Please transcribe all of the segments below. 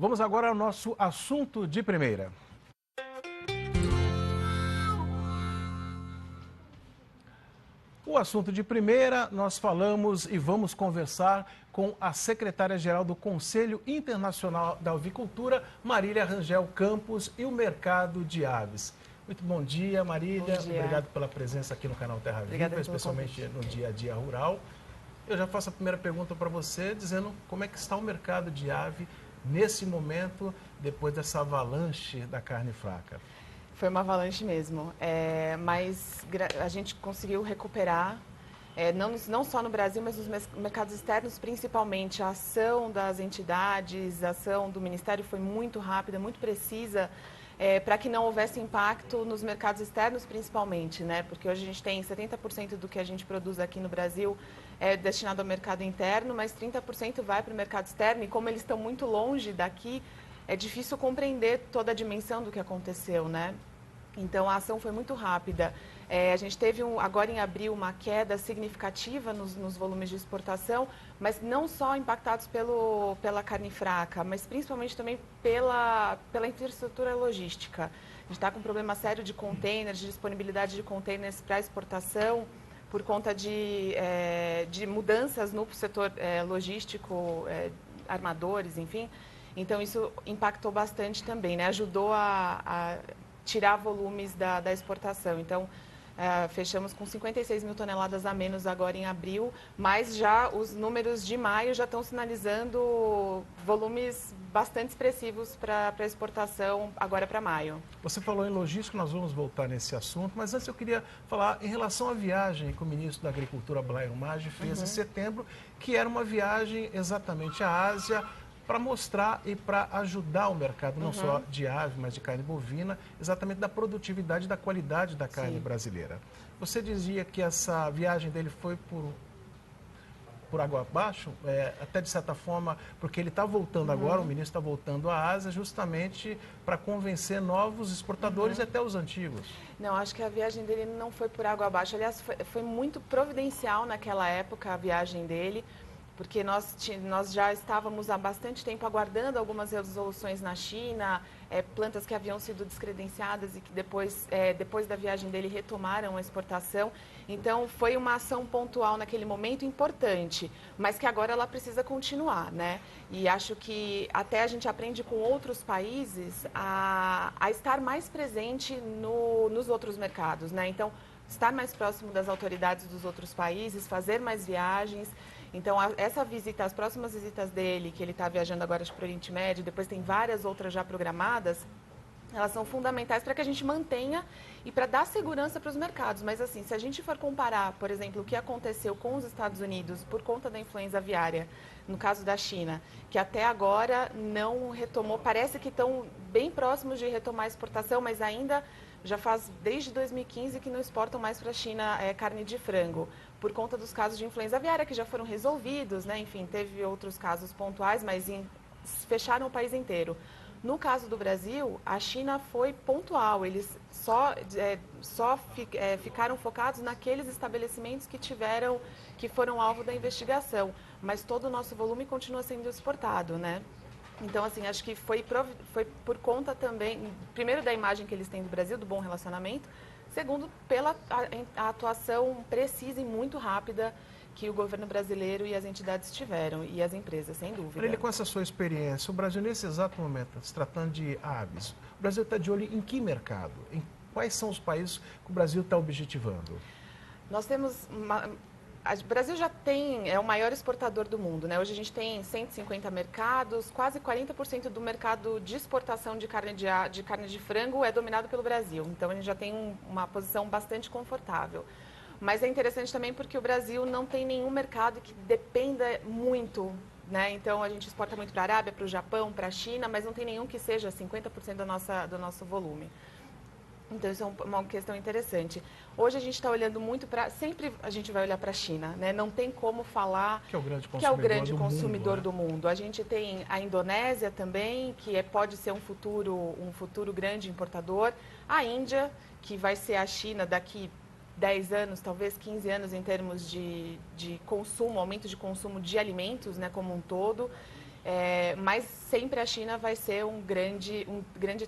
Vamos agora ao nosso assunto de primeira. O assunto de primeira, nós falamos e vamos conversar com a secretária-geral do Conselho Internacional da Avicultura, Marília Rangel Campos, e o mercado de aves. Muito bom dia, Marília. Bom dia. Obrigado pela presença aqui no canal Terra Viva, especialmente no dia a dia rural. Eu já faço a primeira pergunta para você, dizendo como é que está o mercado de ave nesse momento, depois dessa avalanche da carne fraca. Foi uma avalanche mesmo, mas a gente conseguiu recuperar, não só no Brasil, mas nos mercados externos, principalmente. A ação das entidades, a ação do Ministério foi muito rápida, muito precisa, para que não houvesse impacto nos mercados externos, principalmente, né? Porque hoje a gente tem 70% do que a gente produz aqui no Brasil destinado ao mercado interno, mas 30% vai para o mercado externo, e como eles estão muito longe daqui, é difícil compreender toda a dimensão do que aconteceu, né? Então, a ação foi muito rápida. A gente teve, agora em abril, uma queda significativa nos volumes de exportação, mas não só impactados pela carne fraca, mas principalmente também pela infraestrutura logística. A gente está com um problema sério de containers, de disponibilidade de containers para exportação, por conta de mudanças no setor logístico, armadores, enfim. Então, isso impactou bastante também, né? Ajudou a tirar volumes da exportação. Então, fechamos com 56 mil toneladas a menos agora em abril, mas já os números de maio já estão sinalizando volumes bastante expressivos para exportação agora para maio. Você falou em logística, nós vamos voltar nesse assunto, mas antes eu queria falar em relação à viagem que o ministro da Agricultura, Blairo Maggi, fez em setembro, que era uma viagem exatamente à Ásia, para mostrar e para ajudar o mercado, não só de ave, mas de carne bovina, exatamente da produtividade e da qualidade da carne brasileira. Você dizia que essa viagem dele foi por água abaixo, até de certa forma, porque ele está voltando agora, o ministro está voltando à Ásia, justamente para convencer novos exportadores e até os antigos. Não, acho que a viagem dele não foi por água abaixo. Aliás, foi muito providencial naquela época a viagem dele, porque nós já estávamos há bastante tempo aguardando algumas resoluções na China, plantas que haviam sido descredenciadas e que depois da viagem dele retomaram a exportação. Então, foi uma ação pontual naquele momento importante, mas que agora ela precisa continuar, né? E acho que até a gente aprende com outros países a estar mais presente nos outros mercados, né? Então, estar mais próximo das autoridades dos outros países, fazer mais viagens. Então, essa visita, as próximas visitas dele, que ele está viajando agora para o Oriente Médio, depois tem várias outras já programadas, elas são fundamentais para que a gente mantenha e para dar segurança para os mercados. Mas, assim, se a gente for comparar, por exemplo, o que aconteceu com os Estados Unidos por conta da influenza aviária, no caso da China, que até agora não retomou, parece que estão bem próximos de retomar a exportação, mas ainda já faz desde 2015 que não exportam mais para a China carne de frango, por conta dos casos de influenza aviária que já foram resolvidos, né? Enfim, teve outros casos pontuais, mas fecharam o país inteiro. No caso do Brasil, a China foi pontual, eles só ficaram focados naqueles estabelecimentos que foram alvo da investigação, mas todo o nosso volume continua sendo exportado, né? Então, assim, acho que foi por conta também, primeiro, da imagem que eles têm do Brasil, do bom relacionamento, segundo, pela a atuação precisa e muito rápida que o governo brasileiro e as entidades tiveram, e as empresas, sem dúvida. Para ele, com essa sua experiência, o Brasil, nesse exato momento, se tratando de aves, o Brasil está de olho em que mercado? Em quais são os países que o Brasil está objetivando? Nós temos o Brasil já é o maior exportador do mundo, né? Hoje a gente tem 150 mercados, quase 40% do mercado de exportação de carne de frango é dominado pelo Brasil. Então, a gente já tem uma posição bastante confortável. Mas é interessante também porque o Brasil não tem nenhum mercado que dependa muito, né? Então, a gente exporta muito para a Arábia, para o Japão, para a China, mas não tem nenhum que seja 50% do nosso volume. Então, isso é uma questão interessante. Hoje a gente está olhando muito para... Sempre a gente vai olhar para a China, né? Não tem como falar que é o grande consumidor do mundo. A gente tem a Indonésia também, que pode ser um futuro grande importador. A Índia, que vai ser a China daqui 10 anos, talvez 15 anos, em termos de consumo, aumento de consumo de alimentos, né, como um todo. Mas sempre a China vai ser um grande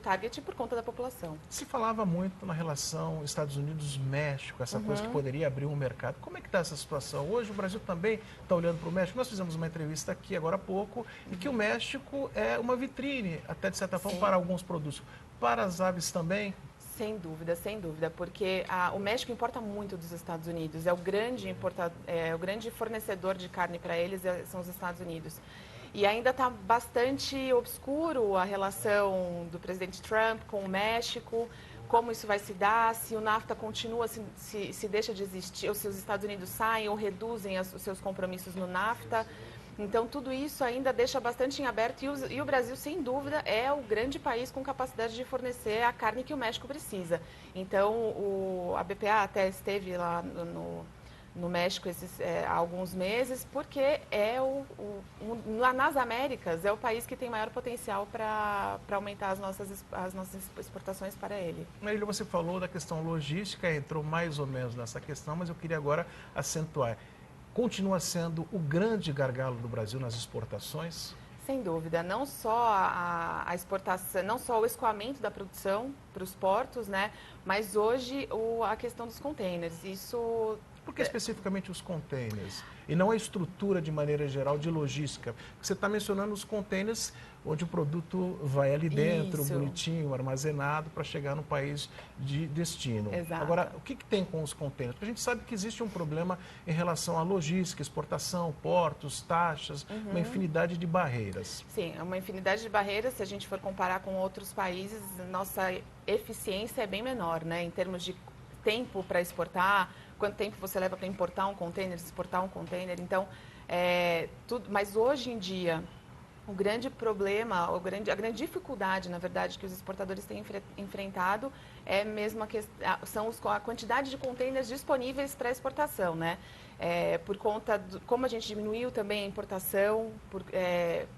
target por conta da população. Se falava muito na relação Estados Unidos-México, essa coisa que poderia abrir um mercado. Como é que está essa situação? Hoje o Brasil também está olhando para o México. Nós fizemos uma entrevista aqui agora há pouco e que o México é uma vitrine, até de certa forma, para alguns produtos. Para as aves também? Sem dúvida, porque o México importa muito dos Estados Unidos. É o grande fornecedor de carne para eles são os Estados Unidos. E ainda está bastante obscuro a relação do presidente Trump com o México, como isso vai se dar, se o NAFTA continua, se deixa de existir, ou se os Estados Unidos saem ou reduzem os seus compromissos no NAFTA. Então, tudo isso ainda deixa bastante em aberto e o Brasil, sem dúvida, é o grande país com capacidade de fornecer a carne que o México precisa. Então, a BPA até esteve lá no México há alguns meses, porque nas Américas é o país que tem maior potencial para aumentar as nossas exportações para ele. Marília, você falou da questão logística, entrou mais ou menos nessa questão, mas eu queria agora acentuar. Continua sendo o grande gargalo do Brasil nas exportações? Sem dúvida, não só a exportação, não só o escoamento da produção para os portos, né, mas hoje a questão dos containers. Isso... Por que especificamente os containers? E não a estrutura de maneira geral de logística? Você está mencionando os containers onde o produto vai ali dentro, bonitinho, armazenado, para chegar no país de destino. Exato. Agora, o que tem com os containers? Porque a gente sabe que existe um problema em relação à logística, exportação, portos, taxas, uma infinidade de barreiras. Sim, é uma infinidade de barreiras. Se a gente for comparar com outros países, nossa eficiência é bem menor, né? Em termos de tempo para exportar, quanto tempo você leva para importar um container, exportar um container. Então, mas hoje em dia, o grande problema, a grande dificuldade, na verdade, que os exportadores têm enfrentado é mesmo a quantidade de containers disponíveis para exportação, né? Por conta como a gente diminuiu também a importação,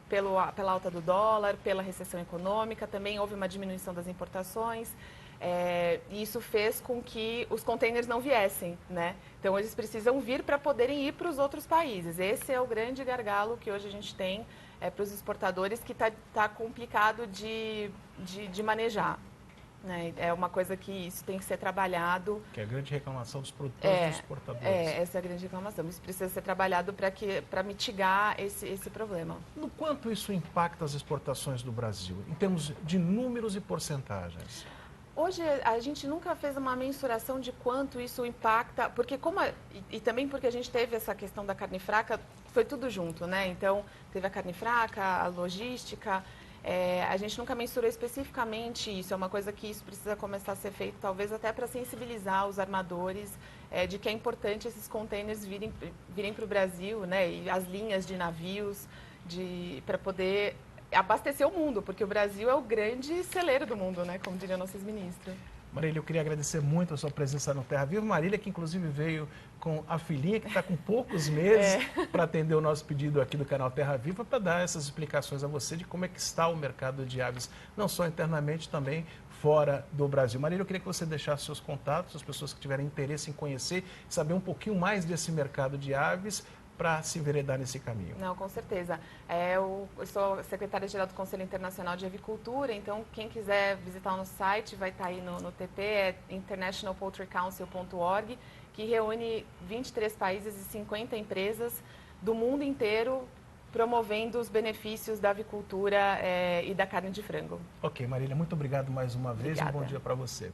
pela alta do dólar, pela recessão econômica, também houve uma diminuição das importações. E isso fez com que os containers não viessem, né? Então, eles precisam vir para poderem ir para os outros países. Esse é o grande gargalo que hoje a gente tem para os exportadores, que está complicado de manejar. Né? É uma coisa que isso tem que ser trabalhado. Que é a grande reclamação dos produtores e dos exportadores. Essa é a grande reclamação. Isso precisa ser trabalhado para mitigar esse problema. No quanto isso impacta as exportações do Brasil, em termos de números e porcentagens? Hoje, a gente nunca fez uma mensuração de quanto isso impacta, porque e também porque a gente teve essa questão da carne fraca, foi tudo junto, né? Então, teve a carne fraca, a logística, a gente nunca mensurou especificamente isso, é uma coisa que isso precisa começar a ser feito, talvez até para sensibilizar os armadores de que é importante esses containers virem para o Brasil, né? E as linhas de navios, para poder abastecer o mundo, porque o Brasil é o grande celeiro do mundo, né? Como diria nosso ex-ministro. Marília, eu queria agradecer muito a sua presença no Terra Viva. Marília, que inclusive veio com a filhinha, que está com poucos meses, para atender o nosso pedido aqui do canal Terra Viva, para dar essas explicações a você de como é que está o mercado de aves, não só internamente, também fora do Brasil. Marília, eu queria que você deixasse seus contatos, as pessoas que tiverem interesse em conhecer, saber um pouquinho mais desse mercado de aves, para se enveredar nesse caminho. Não, com certeza. Eu sou secretária-geral do Conselho Internacional de Avicultura, então quem quiser visitar o nosso site vai estar aí no TP, é internationalpoultrycouncil.org, que reúne 23 países e 50 empresas do mundo inteiro promovendo os benefícios da avicultura e da carne de frango. Ok, Marília, muito obrigado mais uma vez. Obrigada. Um bom dia para você.